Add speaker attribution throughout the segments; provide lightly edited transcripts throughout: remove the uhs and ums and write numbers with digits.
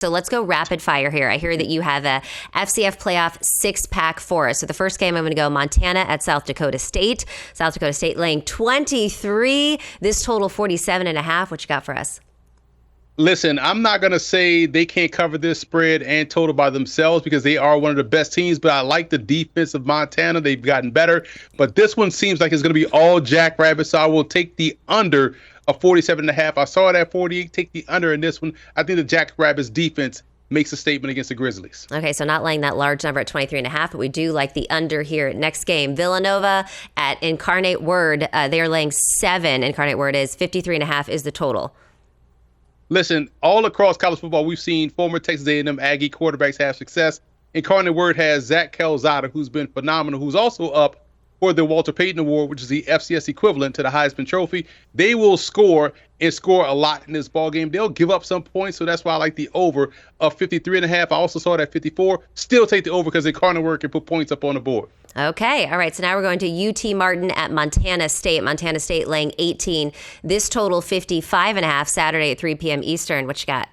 Speaker 1: So let's go rapid fire here. I hear that you have a FCF playoff 6-pack for us. So the first game, I'm going to go Montana at South Dakota State. South Dakota State laying 23. This total 47.5. What you got for us?
Speaker 2: Listen, I'm not going to say they can't cover this spread and total by themselves because they are one of the best teams, but I like the defense of Montana. They've gotten better, but this one seems like it's going to be all jackrabbits, so I will take the under of 47.5. I saw it at 48. Take the under in this one. I think the jackrabbits defense makes a statement against the Grizzlies.
Speaker 1: Okay, so not laying that large number at 23.5, but we do like the under here. Next game, Villanova at Incarnate Word. They are laying 7. Incarnate Word is 53.5 is the total.
Speaker 2: Listen, all across college football, we've seen former Texas A&M Aggie quarterbacks have success. Incarnate Word has Zach Calzada, who's been phenomenal, who's also up for the Walter Payton Award, which is the FCS equivalent to the Heisman Trophy. They will score and score a lot in this ballgame. They'll give up some points, so that's why I like the over of 53.5. I also saw it at 54. Still take the over because Incarnate Word can put points up on the board.
Speaker 1: Okay. All right. So now we're going to UT Martin at Montana State. Montana State laying 18. This total 55.5 Saturday at 3 p.m. Eastern. What you got?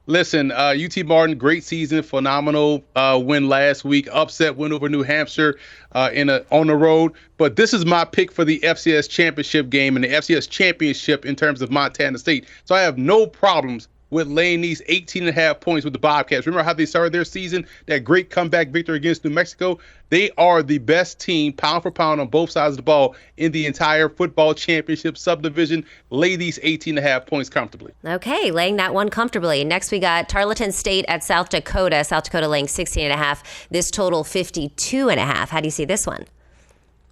Speaker 2: Listen, UT Martin, great season, phenomenal win last week, upset win over New Hampshire on the road. But this is my pick for the FCS championship game and the FCS championship in terms of Montana State. So I have no problems with laying these 18.5 points with the Bobcats. Remember how they started their season? That great comeback victory against New Mexico? They are the best team, pound for pound, on both sides of the ball in the entire football championship subdivision. Lay these 18.5 points comfortably.
Speaker 1: Okay, laying that one comfortably. Next, we got Tarleton State at South Dakota. South Dakota laying 16.5. This total 52.5. How do you see this one?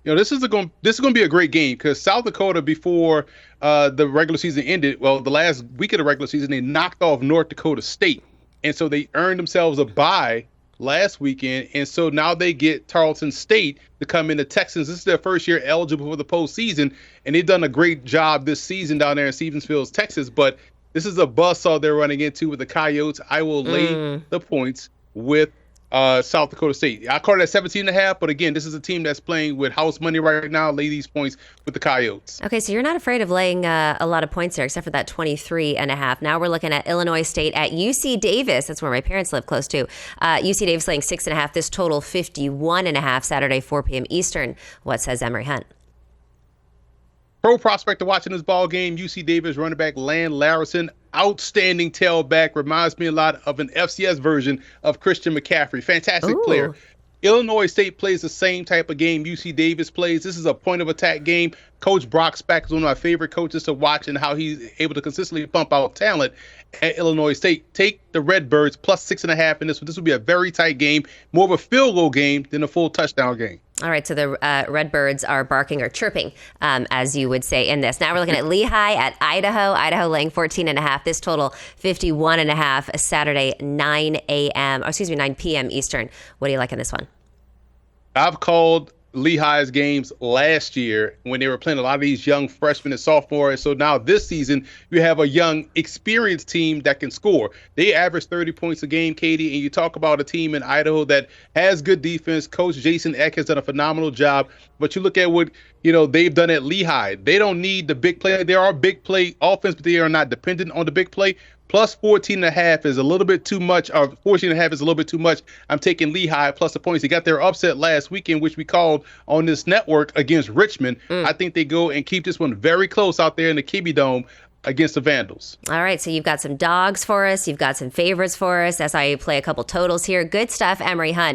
Speaker 2: You know, this is going to be a great game because South Dakota, before the regular season ended, well, the last week of the regular season, they knocked off North Dakota State. And so they earned themselves a bye last weekend. And so now they get Tarleton State to come into Texas. This is their first year eligible for the postseason. And they've done a great job this season down there in Stevensville, Texas. But this is a buzzsaw they're running into with the Coyotes. I will lay the points with South Dakota State. I call it at 17.5, but again, this is a team that's playing with house money right now. Lay these points with the Coyotes.
Speaker 1: Okay, so you're not afraid of laying a lot of points there, except for that 23.5. Now we're looking at Illinois State at UC Davis. That's where my parents live close to. UC Davis laying 6.5. This total 51.5 Saturday, 4 p.m. Eastern. What says Emery Hunt?
Speaker 2: Pro prospect to watch in this ball game, UC Davis running back Land Larison. Outstanding tailback. Reminds me a lot of an FCS version of Christian McCaffrey. Fantastic player. Illinois State plays the same type of game UC Davis plays. This is a point of attack game. Coach Brock Spack is one of my favorite coaches to watch and how he's able to consistently pump out talent at Illinois State. Take the Redbirds plus 6.5 in this one. This will be a very tight game, more of a field goal game than a full touchdown game.
Speaker 1: All right, so the Redbirds are barking or chirping, as you would say in this. Now we're looking at Lehigh at Idaho. Idaho laying 14.5. This total 51.5. Saturday, 9 p.m. Eastern. What do you like in this one?
Speaker 2: I've called Lehigh's games last year when they were playing a lot of these young freshmen and sophomores. So now this season, you have a young, experienced team that can score. They average 30 points a game, Katie, and you talk about a team in Idaho that has good defense. Coach Jason Eck has done a phenomenal job. But you look at what they've done at Lehigh. They don't need the big play. There are big play offense, but they are not dependent on the big play. Plus 14.5 is a little bit too much, or 14.5 is a little bit too much. I'm taking Lehigh plus the points. They got their upset last weekend, which we called on this network against Richmond. I think they go and keep this one very close out there in the Kibbe Dome against the Vandals.
Speaker 1: All right, so you've got some dogs for us. You've got some favorites for us. That's how you play a couple totals here. Good stuff, Emery Hunt.